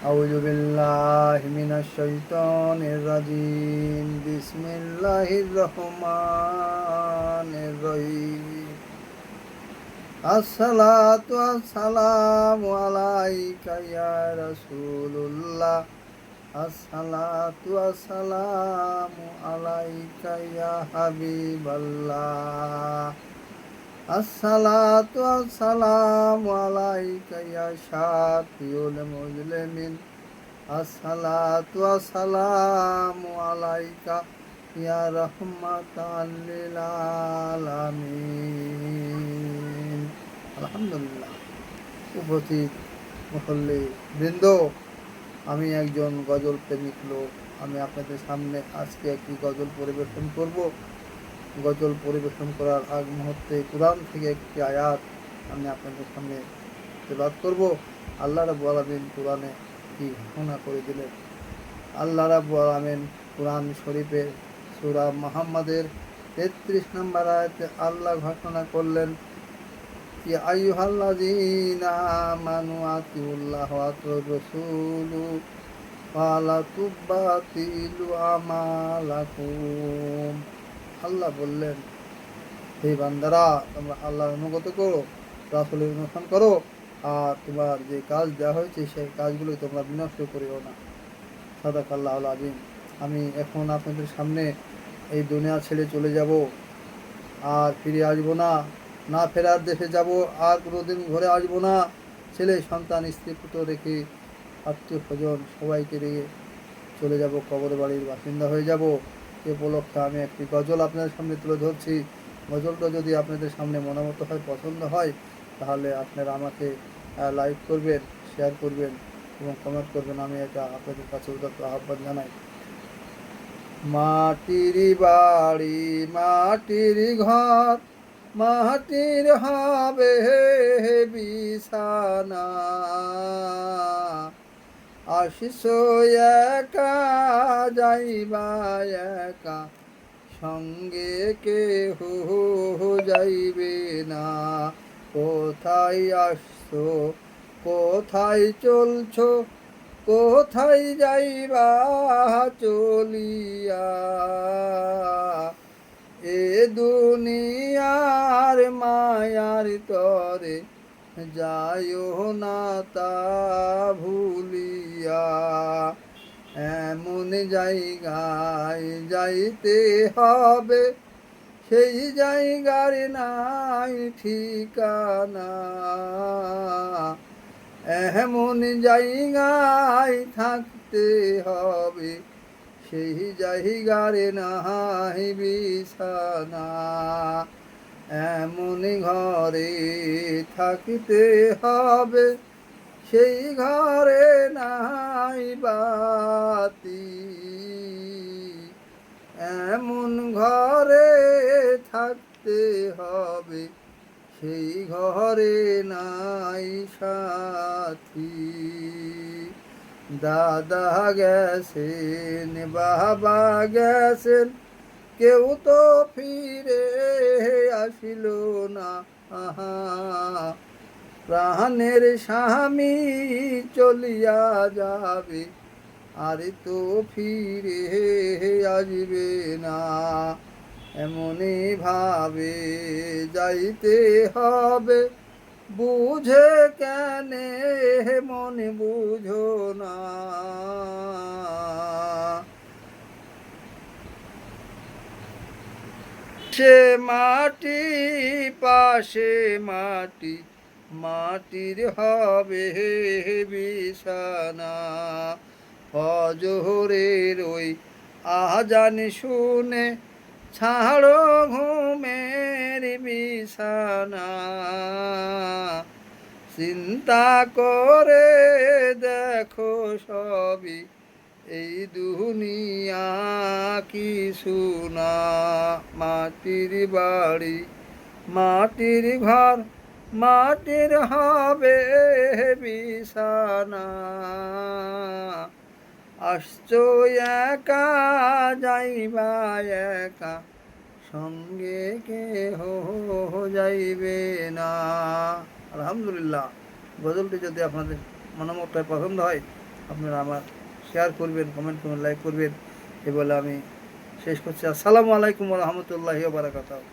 আউযু বিল্লাহি মিনাশ শাইতানির রাজিম। বিসমিল্লাহির রহমানির রহিম। আসসালাতু আসসালামু আলাইকা ইয়া রাসূলুল্লাহ। আসসালাতু আসসালামু আলাইকা ইয়া হাবিবাল্লাহ। আসসালাতু আসসালামু আলাইকা ইয়া শাফিউল মুজলিমিন। আসসালাতু আসসালামু আলাইকা ইয়া রাহমাতাল লিল আলামিন। আলহামদুলিল্লাহ। উপস্থিত মুসল্লি বৃন্দ, আমি একজন গজল প্রেমিক লোক। আমি আপনাদের সামনে আজকে একটি গজল পরিবেশন করব। গজল পরিবেশন করার আগ মুহূর্তে কুরআন থেকে একটি আয়াত আমি আপনাদের সামনে তেলাওয়াত করব। আল্লাহ রাব্বুল আলামিন কুরআনে কি ঘোষণা করে দিলেন। আল্লাহ রাব্বুল আলামিন কুরআন শরীফের সূরা মুহাম্মাদের 33 নম্বর আয়াতে আল্লাহ ঘোষণা করলেন, ইয়া আইয়ুহাল্লাযীনা আমানু আতিউল্লাহ ওয়া আতিউর রাসূলু ওয়া লা তুবতিলু আমালাকুম। আল্লাহ বললেন, হে বান্দারা, তোমরা আল্লাহর অনুগত করো, রাসূলের অনুসরণ করো, আর তোমার যে কাজ দেওয়া হয়েছে সেই কাজগুলো তোমরা বিনষ্ট করিও না। সাদাকাল্লাহুল আযীম। আমি এখন আপনাদের সামনে এই দুনিয়া ছেড়ে চলে যাব, আর ফিরে আসবো না। না ফেরার দেশে যাব, আর কোনোদিন ঘরে আসবো না। ছেলে সন্তান স্ত্রী পুত্র রেখে, আত্মীয় স্বজন সবাইকে রেখে চলে যাব, কবর বাড়ির বাসিন্দা হয়ে যাব। এ উপলক্ষে আমি একটি গজল আপনাদের সামনে তুলে ধরছি। গজলটা যদি আপনাদের সামনে মনোমত হয়, পছন্দ হয়, তাহলে আপনারা আমাকে লাইক করবেন, শেয়ার করবেন এবং কমেন্ট করবেন। আমি এটা আপনাদের কাছে উদাত্ত আহ্বান জানাই। মাটির বাড়ি মাটির ঘর, মাটির হবে বিছানা। আসিস একা, যাইবা একা, সঙ্গে কেহ যাইবে না। কোথায় আসছো, কোথায় চলছো, কোথায় যাইবা চলিয়া। এ দুনিয়ার মায়ার তরে, যাইও না তা ভুলিয়া। এমন জায়গায় যাইতে হবে, সেই জায়গার নাই ঠিকানা। এমন জায়গায় থাকতে হবে, সেই জায়গার নাই বিছানা। এমন ঘরে থাকতে হবে, সেই ঘরে নাই বাতি। এমন ঘরে থাকতে হবে, সেই ঘরে নাই সাথী। দাদা গেছেন, বাবা গেছেন, কেউ তো ফিরে আসিল না। আহা, প্রাণের স্বামী চলিয়া যাবে, আর তো ফিরে আসবে না। এমনই ভাবে যাইতে হবে, বুঝে কেনে মনে বুঝো না। সে মাটি পাশে মাটি, মাটির হবে বিছানা। ফজরের ওই আজান শুনে ছাড়ো ঘুমের বিছানা। চিন্তা করে দেখো সবই, এই দুনিয়া কিছু না। মাটির বাড়ি মাটির ঘর, মাটির হবে বিছানা। আসছো একা, যাইবা একা, সঙ্গে কেহ যাইবে না। আলহামদুলিল্লাহ। গজলটি যদি আপনাদের মনোমত পছন্দ হয়, আপনারা আমার শেয়ার করবেন, কমেন্ট করবেন, লাইক করবেন। এ বলে আমি শেষ করছি। আসসালামু আলাইকুম ওয়া রাহমাতুল্লাহি ওয়া বারাকাতুহু।